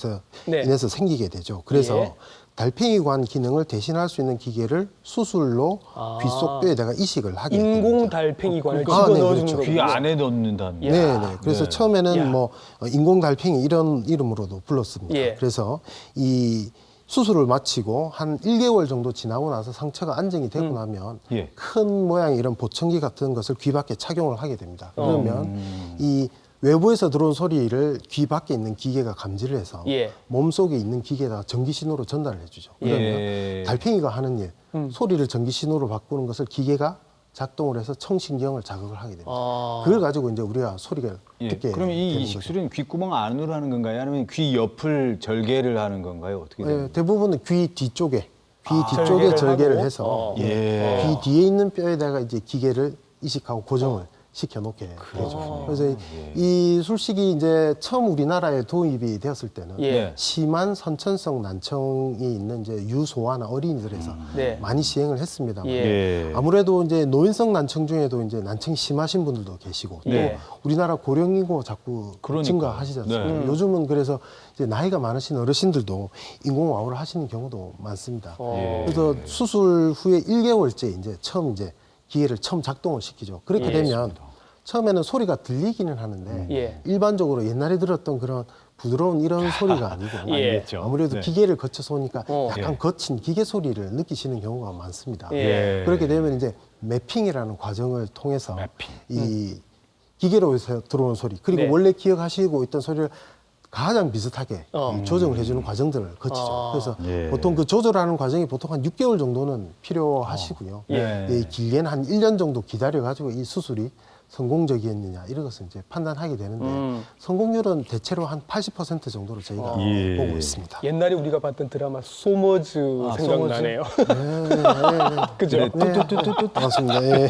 네. 인해서 생기게 되죠. 그래서 예. 달팽이관 기능을 대신할 수 있는 기계를 수술로 아. 귀 속 뼈에다가 이식을 하게 인공 됩니다. 달팽이관을 아, 네, 집어넣어주는 그렇죠. 거군요. 귀 안에 넣는다는. 예. 네, 네. 그래서 네. 처음에는 야. 뭐 인공 달팽이 이런 이름으로도 불렀습니다. 예. 그래서 이 수술을 마치고 한 1개월 정도 지나고 나서 상처가 안정이 되고 나면 예. 큰 모양의 이런 보청기 같은 것을 귀 밖에 착용을 하게 됩니다. 그러면 음. 이 외부에서 들어온 소리를 귀 밖에 있는 기계가 감지를 해서 예. 몸속에 있는 기계에다가 전기 신호로 전달을 해주죠. 그러면 예. 달팽이가 하는 일, 소리를 전기 신호로 바꾸는 것을 기계가 작동을 해서 청신경을 자극을 하게 됩니다. 아. 그걸 가지고 이제 우리가 소리를 예. 듣게 그럼 이 되는 이식술은 귓구멍 안으로 하는 건가요? 아니면 귀 옆을 절개를 하는 건가요? 어떻게 거죠. 되는 예, 거예요? 대부분은 귀 뒤쪽에 귀 뒤쪽에 절개를 절개를 하고? 해서 예. 귀 뒤에 있는 뼈에다가 이제 기계를 이식하고 고정을 시켜 놓게 되죠. 그래서 이 술식이 이제 처음 우리나라에 도입이 되었을 때는 예. 심한 선천성 난청이 있는 이제 유소아나 어린이들에서 네. 많이 시행을 했습니다만 예. 아무래도 이제 노인성 난청 중에도 이제 난청이 심하신 분들도 계시고 또 예. 우리나라 고령 인구가 자꾸 그러니까요. 증가하시지 않습니까? 네. 요즘은 그래서 이제 나이가 많으신 어르신들도 인공와우를 하시는 경우도 많습니다. 예. 그래서 수술 후에 1개월째 이제 처음 이제 기계를 처음 작동을 시키죠. 그렇게 예. 되면 처음에는 소리가 들리기는 하는데 예. 일반적으로 옛날에 들었던 그런 부드러운 이런 소리가 아니고 예. 아무래도 네. 기계를 거쳐서 오니까 어. 약간 거친 기계 소리를 느끼시는 경우가 많습니다. 예. 그렇게 되면 이제 매핑이라는 과정을 통해서 매핑. 이 기계로에서 들어오는 소리 그리고 네. 원래 기억하시고 있던 소리를 가장 비슷하게 어. 이 조정을 해주는 과정들을 거치죠. 아. 그래서 예. 보통 그 조절하는 과정이 보통 한 6개월 정도는 필요하시고요. 예. 예, 길게는 한 1년 정도 기다려가지고 이 수술이 성공적이었느냐 이런 것을 이제 판단하게 되는데 성공률은 대체로 한 80% 정도로 저희가 예. 보고 있습니다. 옛날에 우리가 봤던 드라마 소머즈 생각나네요. 그죠? 네, 맞습니다. 예.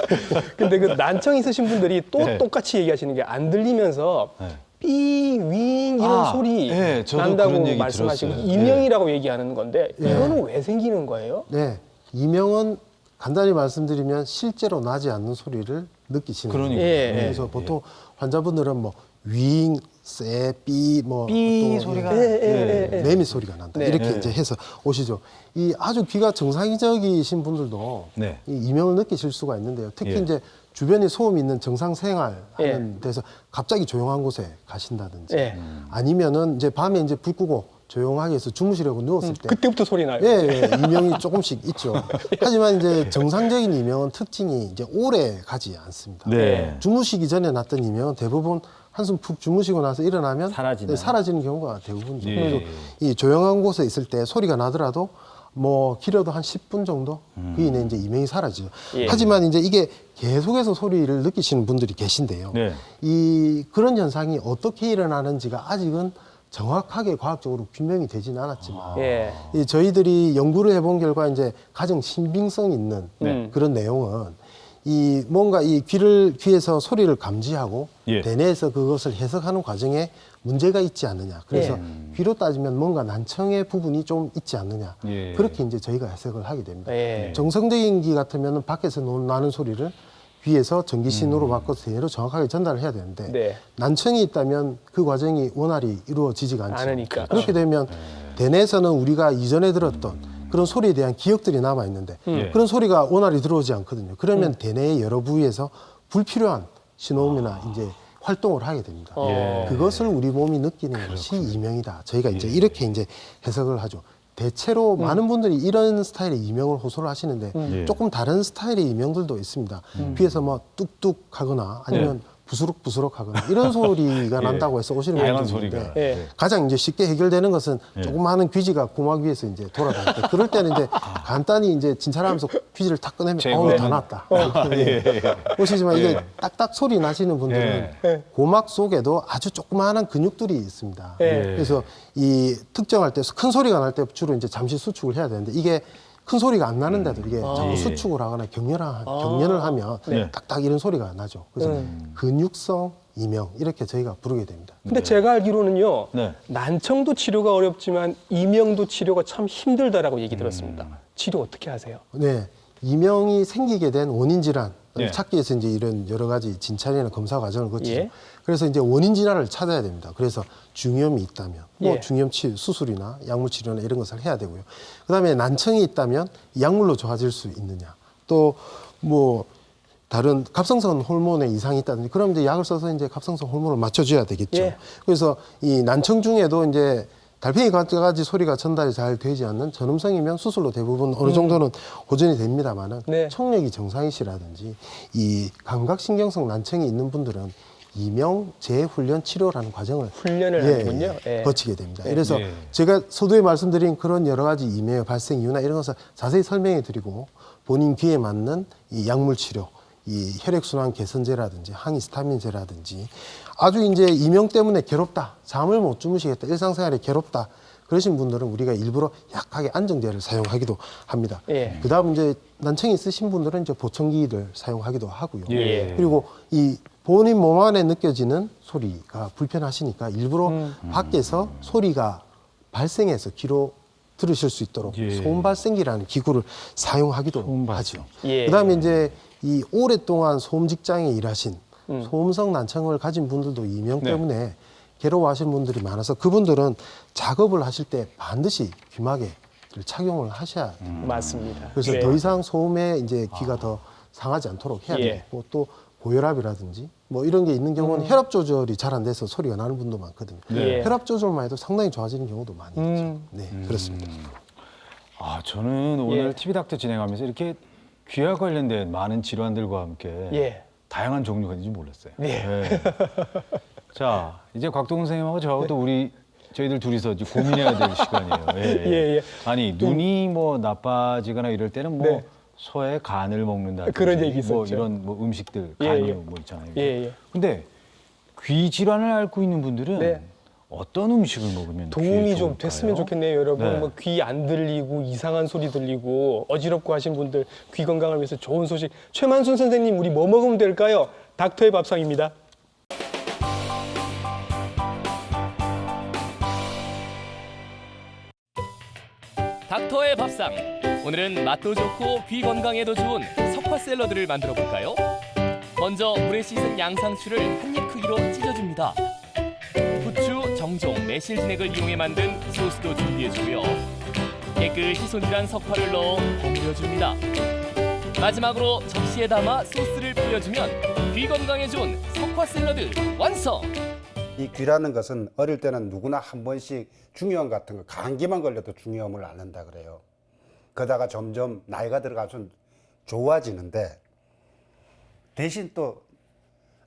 근데 그 난청 있으신 분들이 또 네. 똑같이 얘기하시는 게 안 들리면서 네. 삐, 윙 이런 아, 소리 예, 저도 난다고 그런 얘기 말씀하시고 들었어요. 이명이라고 얘기하는 건데 예. 이거는 왜 생기는 거예요? 네, 이명은 간단히 말씀드리면 실제로 나지 않는 소리를 느끼시는 그러니까요. 거예요. 예, 그래서 보통 환자분들은 뭐 윙, 세, 삐, 뭐 삐 또 소리가 예. 매미 소리가 난다. 네. 이렇게 네. 이제 해서 오시죠. 이 아주 귀가 정상적이신 분들도 네. 이 이명을 느끼실 수가 있는데요. 특히 예. 이제 주변에 소음이 있는 정상 생활하는 예. 데서 갑자기 조용한 곳에 가신다든지 예. 아니면은 이제 밤에 이제 불 끄고 조용하게 해서 주무시려고 누웠을 때 그때부터 소리 나요. 예, 예, 이명이 조금씩 있죠. 하지만 이제 정상적인 이명은 특징이 이제 오래 가지 않습니다. 네. 주무시기 전에 났던 이명은 대부분 한숨 푹 주무시고 나서 일어나면 사라지나요? 네, 사라지는 경우가 대부분이죠. 예. 그래서 이 조용한 곳에 있을 때 소리가 나더라도 뭐 길어도 한 10분 정도 그 이내 이제 이명이 사라지죠. 예. 하지만 이제 이게 계속해서 소리를 느끼시는 분들이 계신데요. 네. 이 그런 현상이 어떻게 일어나는지가 아직은 정확하게 과학적으로 규명이 되지는 않았지만 예. 이 저희들이 연구를 해본 결과 이제 가장 신빙성 있는 네. 그런 내용은 이 뭔가 이 귀에서 소리를 감지하고 예. 대뇌에서 그것을 해석하는 과정에 문제가 있지 않느냐. 그래서 귀로 따지면 뭔가 난청의 부분이 좀 있지 않느냐. 예. 그렇게 이제 저희가 해석을 하게 됩니다. 예. 정상적인 귀 같으면 밖에서 나는 소리를 귀에서 전기신호로 바꿔서 대뇌로 정확하게 전달을 해야 되는데 네. 난청이 있다면 그 과정이 원활히 이루어지지가 않죠. 않으니까. 그렇게 되면 대뇌에서는 우리가 이전에 들었던 그런 소리에 대한 기억들이 남아 있는데 그런 소리가 원활히 들어오지 않거든요. 그러면 대뇌의 여러 부위에서 불필요한 신호음이나 이제 활동을 하게 됩니다. 그것을 우리 몸이 느끼는 것이 이명이다. 저희가 이제 이렇게 이제 해석을 하죠. 대체로 많은 분들이 이런 스타일의 이명을 호소를 하시는데 조금 다른 스타일의 이명들도 있습니다. 귀에서 뭐 뚝뚝 하거나 아니면 부스럭부스럭 하거나 이런 소리가 난다고 해서 오시는 다양한 분들이 있는데 소리가. 예. 가장 이제 쉽게 해결되는 것은 조그마한 귀지가 고막 위에서 이제 돌아다닐 때 그럴 때는 이제 간단히 이제 진찰하면서 귀지를 탁 꺼내면 제거하는. 다 났다. 보시지만 이게 딱딱 소리 나시는 분들은 고막 속에도 아주 조그마한 근육들이 있습니다. 그래서 이 특정할 때 큰 소리가 날 때 주로 이제 잠시 수축을 해야 되는데 이게 큰 소리가 안 나는데도 이게 자꾸 수축을 하거나 경련을 하면 딱딱 이런 소리가 나죠. 그래서 근육성 이명 이렇게 저희가 부르게 됩니다. 근데 제가 알기로는요, 네. 난청도 치료가 어렵지만 이명도 치료가 참 힘들다라고 얘기 들었습니다. 치료 어떻게 하세요? 네, 이명이 생기게 된 원인 질환 네. 찾기 위해서 이제 이런 여러 가지 진찰이나 검사 과정을 거치죠. 예. 그래서 이제 원인 질환을 찾아야 됩니다. 그래서 중이염이 있다면 뭐 예. 중이염 수술이나 약물 치료나 이런 것을 해야 되고요. 그다음에 난청이 있다면 약물로 좋아질 수 있느냐. 또 뭐 다른 갑상선 호르몬에 이상이 있다든지 그럼 이제 약을 써서 이제 갑상선 호르몬을 맞춰줘야 되겠죠. 예. 그래서 이 난청 중에도 이제 달팽이 가지 소리가 전달이 잘 되지 않는 전음성이면 수술로 대부분 어느 정도는 호전이 됩니다만은 네. 청력이 정상이시라든지 이 감각신경성 난청이 있는 분들은 이명 재훈련 치료라는 과정을 훈련을 하는군요. 예. 거치게 됩니다. 그래서 예. 제가 서두에 말씀드린 그런 여러 가지 이명의 발생 이유나 이런 것을 자세히 설명해 드리고 본인 귀에 맞는 이 약물 치료, 이 혈액순환 개선제라든지 항히스타민제라든지 아주 이제 이명 때문에 괴롭다, 잠을 못 주무시겠다, 일상생활에 괴롭다 그러신 분들은 우리가 일부러 약하게 안정제를 사용하기도 합니다. 예. 그다음 이제 난청이 있으신 분들은 이제 보청기를 사용하기도 하고요. 예. 그리고 이 본인 몸 안에 느껴지는 소리가 불편하시니까 일부러 밖에서 소리가 발생해서 귀로 들으실 수 있도록 예. 소음 발생기라는 기구를 사용하기도 소음 하죠. 발생. 예. 그다음에 이제 이 오랫동안 소음 직장에 일하신 소음성 난청을 가진 분들도 이명 네. 때문에 괴로워하시는 분들이 많아서 그분들은 작업을 하실 때 반드시 귀마개를 착용을 하셔야 돼요. 맞습니다. 그래서 네. 더 이상 소음에 이제 귀가 더 상하지 않도록 해야 예. 되고 또 고혈압이라든지 뭐 이런 게 있는 경우는 혈압 조절이 잘 안 돼서 소리가 나는 분도 많거든요. 네. 혈압 조절만 해도 상당히 좋아지는 경우도 많이 있죠. 네, 그렇습니다. 아, 저는 오늘 예. TV닥터 진행하면서 이렇게 귀와 관련된 많은 질환들과 함께 예. 다양한 종류가 있는지 몰랐어요. 예. 자, 이제 곽동훈 선생님하고 저하고 또 저희들 둘이서 이제 고민해야 될 시간이에요. 예, 예. 아니, 눈이 뭐 나빠지거나 이럴 때는 뭐 네. 소에 간을 먹는다든지 그런 얘기 뭐 있었죠. 이런 뭐 음식들, 예, 간유 예. 뭐 있잖아요. 예, 예. 근데 귀 질환을 앓고 있는 분들은 네. 어떤 음식을 먹으면 도움이 귀에 좀 좋을까요? 됐으면 좋겠네요, 여러분. 네. 뭐 귀 안 들리고 이상한 소리 들리고 어지럽고 하신 분들 귀 건강을 위해서 좋은 소식. 최만순 선생님, 우리 뭐 먹으면 될까요? 닥터의 밥상입니다. 닥터의 밥상. 오늘은 맛도 좋고 귀 건강에도 좋은 석화 샐러드를 만들어 볼까요? 먼저 물에 씻은 양상추를 한 입 크기로 찢어줍니다. 후추, 정종, 매실 진액을 이용해 만든 소스도 준비해주고요. 깨끗이 손질한 석화를 넣어 버무려줍니다. 마지막으로 접시에 담아 소스를 뿌려주면 귀 건강에 좋은 석화 샐러드 완성! 이 귀라는 것은 어릴 때는 누구나 한 번씩 중이염 같은 거, 감기만 걸려도 중이염을 앓는다 그래요. 그러다가 점점 나이가 들어가면 좋아지는데 대신 또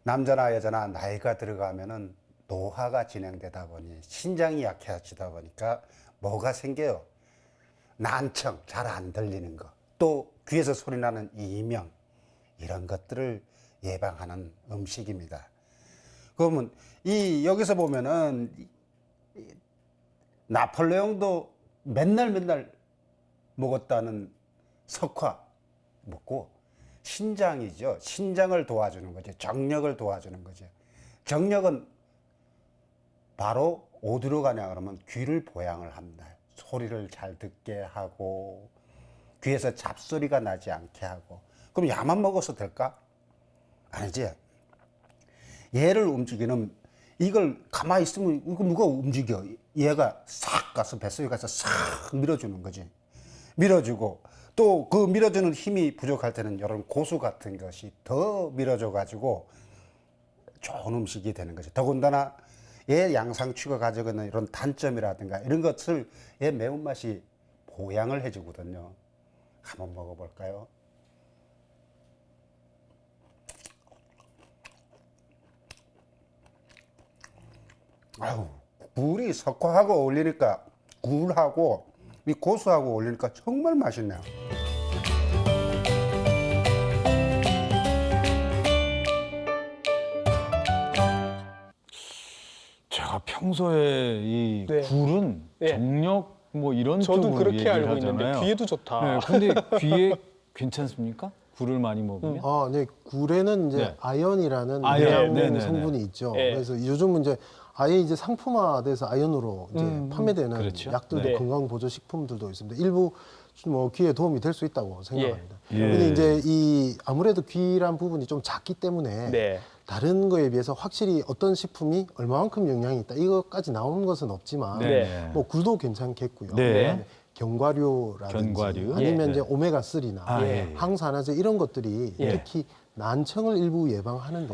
남자나 여자나 나이가 들어가면은 노화가 진행되다 보니 신장이 약해지다 보니까 뭐가 생겨요? 난청, 잘 안 들리는 거, 또 귀에서 소리 나는 이명, 이런 것들을 예방하는 음식입니다. 그러면 여기서 보면은 나폴레옹도 맨날 먹었다는 석화 먹고 신장이죠. 신장을 도와주는 거죠. 정력을 도와주는 거죠. 정력은 바로 어디로 가냐 그러면 귀를 보양을 합니다. 소리를 잘 듣게 하고 귀에서 잡소리가 나지 않게 하고. 그럼 약만 먹어서 될까? 아니지. 얘를 움직이는, 이걸 가만히 있으면 이거 누가 움직여? 얘가 싹 가서 뱃속에 가서 싹 밀어주는 거지. 밀어주고 또 그 밀어주는 힘이 부족할 때는 이런 고수 같은 것이 더 밀어줘 가지고 좋은 음식이 되는 거죠. 더군다나 얘 양상추가 가지고 있는 이런 단점이라든가 이런 것을 얘 매운맛이 보양을 해주거든요. 한번 먹어볼까요? 아유, 굴이 석화하고 어울리니까, 굴하고 이 고수하고 어울리니까 정말 맛있네요. 제가 평소에 이 네. 굴은 네. 정력 뭐 이런 저도 쪽으로 그렇게 얘기를 알고 하잖아요. 있는데 귀에도 좋다. 네, 근데 귀에 괜찮습니까? 굴을 많이 먹으면? 네, 굴에는 이제 네. 아연이라는 아연, 내장 네네네. 성분이 있죠. 네. 그래서 요즘은 이제 아예 이제 상품화돼서 아연으로 이제 판매되는 그렇죠. 약들도 네. 건강 보조 식품들도 있습니다. 일부 뭐 귀에 도움이 될 수 있다고 생각합니다. 예. 근데 이제 이 아무래도 귀란 부분이 좀 작기 때문에 네. 다른 거에 비해서 확실히 어떤 식품이 얼마만큼 영향이 있다 이것까지 나오는 것은 없지만 네. 뭐 굴도 괜찮겠고요. 네. 그다음에 견과류라든지 견과류. 아니면 예. 이제 오메가 3나 아, 예. 항산화제 이런 것들이 예. 특히 난청을 일부 예방하는데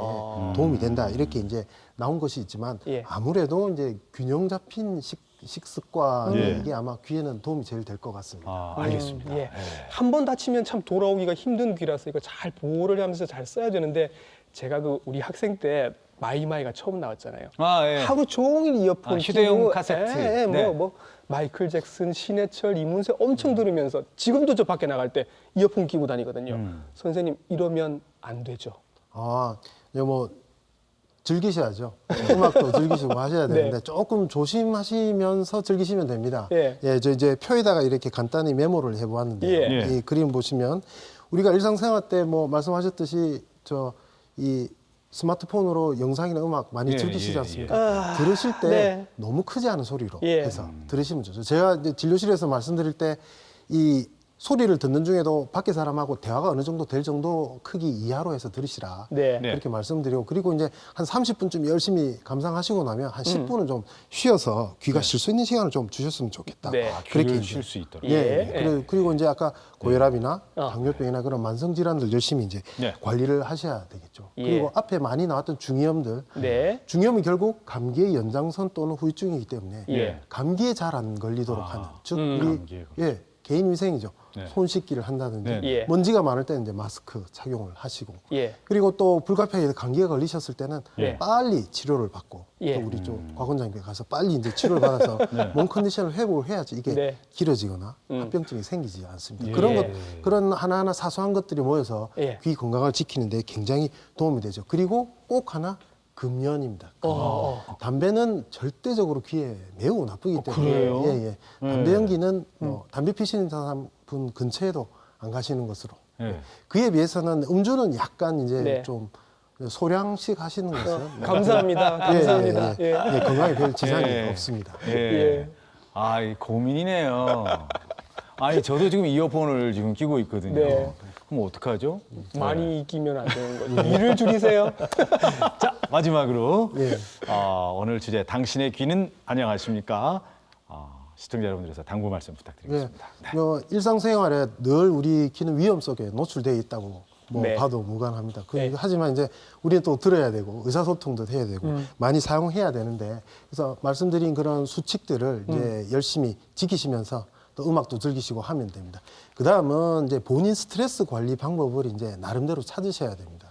도움이 된다 이렇게 이제 나온 것이 있지만 예. 아무래도 이제 균형 잡힌 식습관 예. 이게 아마 귀에는 도움이 제일 될 것 같습니다. 아, 알겠습니다. 예. 한 번 다치면 참 돌아오기가 힘든 귀라서 이거 잘 보호를 하면서 잘 써야 되는데 제가 그 우리 학생 때 마이마이가 처음 나왔잖아요. 아, 예. 하루 종일 이어폰 아, 휴대용 끼고, 카세트. 예, 네. 뭐 마이클 잭슨, 신해철, 이문세 엄청 들으면서 지금도 저 밖에 나갈 때 이어폰 끼고 다니거든요. 선생님 이러면 안 되죠. 아, 이제 뭐 즐기셔야죠. 음악도 즐기시고 하셔야 되는데 네. 조금 조심하시면서 즐기시면 됩니다. 예. 저 이제 표에다가 이렇게 간단히 메모를 해보았는데요. 예. 이 그림 보시면 우리가 일상생활 때 뭐 말씀하셨듯이 이 스마트폰으로 영상이나 음악 많이 예, 즐기시지 예, 않습니까? 들으실 때 네. 너무 크지 않은 소리로 예. 해서 들으시면 좋죠. 제가 이제 진료실에서 말씀드릴 때 이 소리를 듣는 중에도 밖에 사람하고 대화가 어느 정도 될 정도 크기 이하로 해서 들으시라. 네. 네. 그렇게 말씀드리고 그리고 이제 한 30분쯤 열심히 감상하시고 나면 한 10분은 좀 쉬어서 귀가 쉴 수 있는 시간을 좀 주셨으면 좋겠다. 네. 귀를 이제 쉴 수 있도록. 예. 예. 그리고 이제 아까 고혈압이나 어. 당뇨병이나 그런 만성 질환들 열심히 이제 네. 관리를 하셔야 되겠죠. 예. 그리고 앞에 많이 나왔던 중이염들 네. 중이염이 결국 감기의 연장선 또는 후유증이기 때문에 예. 감기에 잘 안 걸리도록 하는 즉 우리 감기에 개인 위생이죠. 네. 손 씻기를 한다든지 네. 예. 먼지가 많을 때는 이제 마스크 착용을 하시고 예. 그리고 또 불가피하게 감기에 걸리셨을 때는 예. 빨리 치료를 받고 예. 또 우리 곽 원장님께 가서 빨리 이제 치료를 받아서 몸 컨디션을 회복을 해야지 이게 네. 길어지거나 합병증이 생기지 않습니다. 예. 그런 하나하나 사소한 것들이 모여서 예. 귀 건강을 지키는데 굉장히 도움이 되죠. 그리고 꼭 하나 금연입니다. 담배는 절대적으로 귀에 매우 나쁘기 때문에 그래요? 예. 담배 연기는 담배 피시는 사람분 근처에도 안 가시는 것으로. 예. 그에 비해서는 음주는 약간 이제 네. 좀 소량씩 하시는 것은 감사합니다. 감사합니다. 예. 건강에 별 지장이 예. 없습니다. 예. 예. 아, 이 고민이네요. 아니, 저도 지금 이어폰을 지금 끼고 있거든요. 네. 그럼 어떡하죠? 많이 끼면 안 되는 거죠. 일을 줄이세요. 자, 마지막으로 예. 오늘 주제 당신의 귀는 안녕하십니까? 시청자 여러분들께서 당부 말씀 예. 부탁드리겠습니다. 일상생활에 늘 우리 귀는 위험 속에 노출되어 있다고 네. 봐도 무관합니다. 네. 하지만 이제 우리는 또 들어야 되고 의사소통도 해야 되고 많이 사용해야 되는데 그래서 말씀드린 그런 수칙들을 이제 열심히 지키시면서 또 음악도 즐기시고 하면 됩니다. 그 다음은 이제 본인 스트레스 관리 방법을 이제 나름대로 찾으셔야 됩니다.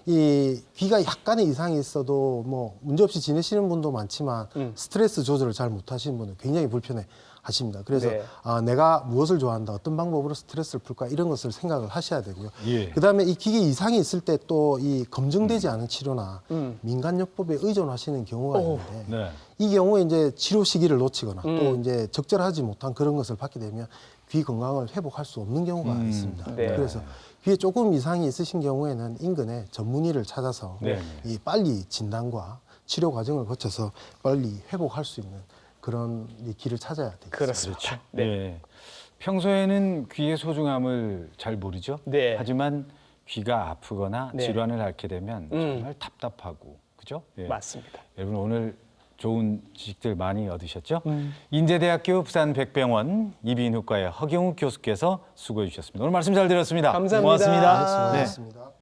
이 귀가 약간의 이상이 있어도 뭐 문제없이 지내시는 분도 많지만 스트레스 조절을 잘 못하시는 분은 굉장히 불편해 하십니다. 그래서 네. 내가 무엇을 좋아한다, 어떤 방법으로 스트레스를 풀까 이런 것을 생각을 하셔야 되고요. 예. 그다음에 이 기계 이상이 있을 때 또 이 검증되지 않은 치료나 민간요법에 의존하시는 경우가 있는데 네. 이 경우에 이제 치료 시기를 놓치거나 또 이제 적절하지 못한 그런 것을 받게 되면 귀 건강을 회복할 수 없는 경우가 있습니다. 네. 그래서 귀에 조금 이상이 있으신 경우에는 인근에 전문의를 찾아서 네. 이 빨리 진단과 치료 과정을 거쳐서 빨리 회복할 수 있는 그런 이 길을 찾아야 되겠습니다. 그렇습니다. 네. 네. 평소에는 귀의 소중함을 잘 모르죠. 네. 하지만 귀가 아프거나 네. 질환을 앓게 되면 정말 답답하고 그죠? 예. 맞습니다. 여러분 오늘 좋은 지식들 많이 얻으셨죠? 인제대학교 부산백병원 이비인후과의 허경욱 교수께서 수고해 주셨습니다. 오늘 말씀 잘 들었습니다. 감사합니다. 고맙습니다. 수고하셨습니다.